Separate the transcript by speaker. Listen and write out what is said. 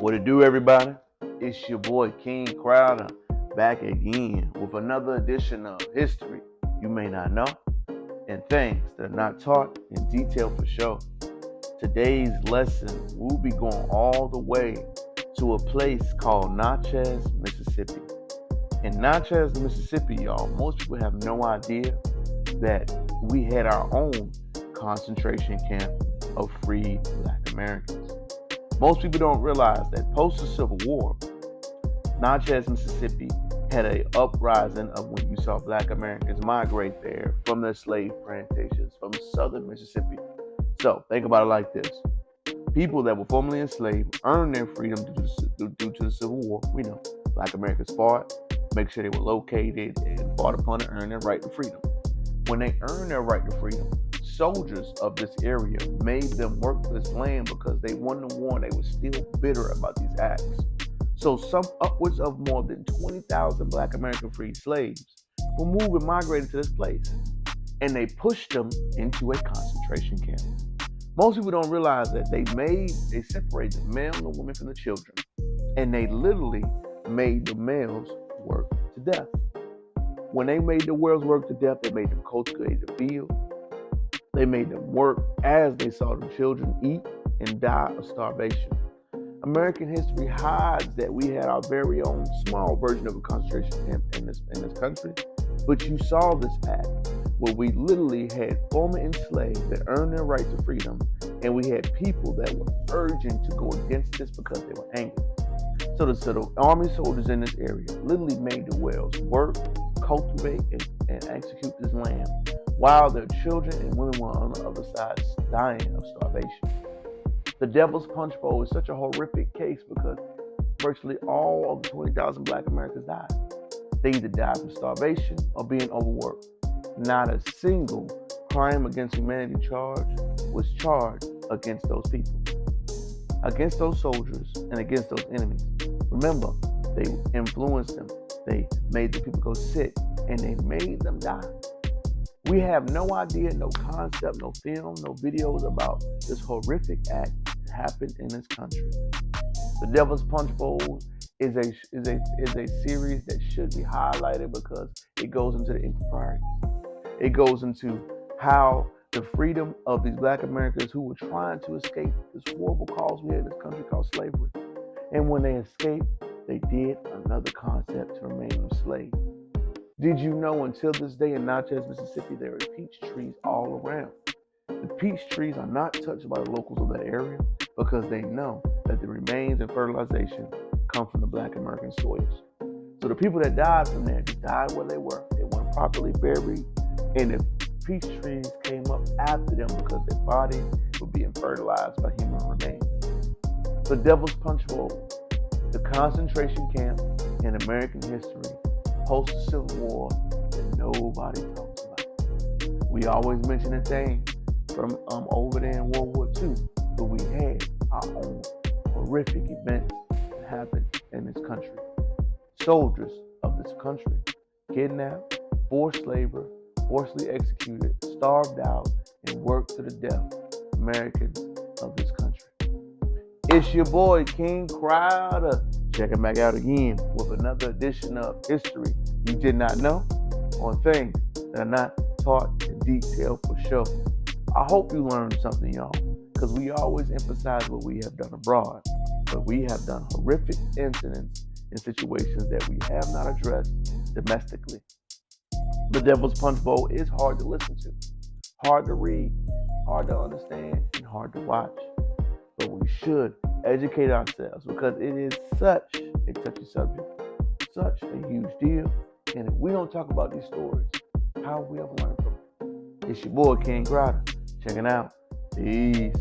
Speaker 1: What it do, everybody? It's your boy King Crowder back again with another edition of History You May Not Know and Things That Are Not Taught in Detail for Show. Today's lesson, we'll be going all the way to a place called Natchez, Mississippi. In Natchez, Mississippi, y'all, most people have no idea that we had our own concentration camp of freed Black Americans. Most people don't realize that post the Civil War, Natchez, Mississippi had an uprising of when you saw Black Americans migrate there from their slave plantations from southern Mississippi. So think about it like this. People that were formerly enslaved earned their freedom due to the Civil War. We know Black Americans fought, make sure they were located and fought upon and earned their right to freedom. When they earned their right to freedom, soldiers of this area made them work this land because they won the war and they were still bitter about these acts. So some upwards of more than 20,000 Black American freed slaves were moved and migrated to this place. And they pushed them into a concentration camp. Most people don't realize that they separated the male and the women from the children. And they literally made the males work to death. When they made the males work to death, they made them cultivate the field. They made them work as they saw the children eat and die of starvation. American history hides that we had our very own small version of a concentration camp in this country. But you saw this act where we literally had former enslaved that earned their right to freedom, and we had people that were urging to go against this because they were angry. So the army soldiers in this area literally made the whales work, cultivate, and execute this land, while their children and women were on the other side dying of starvation. The Devil's Punch Bowl is such a horrific case because virtually all of the 20,000 Black Americans died. They either died from starvation or being overworked. Not a single crime against humanity charge was charged against those people, against those soldiers, and against those enemies. Remember, they influenced them. They made the people go sick, and they made them die. We have no idea, no concept, no film, no videos about this horrific act that happened in this country. The Devil's Punch Bowl is a series that should be highlighted because it goes into the impropriety. It goes into how the freedom of these Black Americans who were trying to escape this horrible cause we had in this country called slavery. And when they escaped, they did another concept to remain enslaved. Did you know until this day in Natchez, Mississippi, there are peach trees all around? The peach trees are not touched by the locals of that area because they know that the remains and fertilization come from the Black American soils. So the people that died from there just died where they were. They weren't properly buried, and the peach trees came up after them because their bodies were being fertilized by human remains. The Devil's Punch Bowl, the concentration camp in American history, post the Civil War that nobody talks about. We always mention a thing from over there in World War II, but we had our own horrific events that happened in this country. Soldiers of this country kidnapped, forced labor, forcibly executed, starved out, and worked to the death. Americans of this country. It's your boy King Crowder. Check him back out again with another edition of History You Did Not Know on Things That Are Not Taught in Detail for Show. I hope you learned something, y'all, because we always emphasize what we have done abroad, but we have done horrific incidents in situations that we have not addressed domestically. The Devil's Punch Bowl is hard to listen to, hard to read, hard to understand, and hard to watch. But we should educate ourselves because it is such a touchy subject, such a huge deal. And if we don't talk about these stories, how will we ever learn from them? It's your boy King Crowder. Checking out. Peace.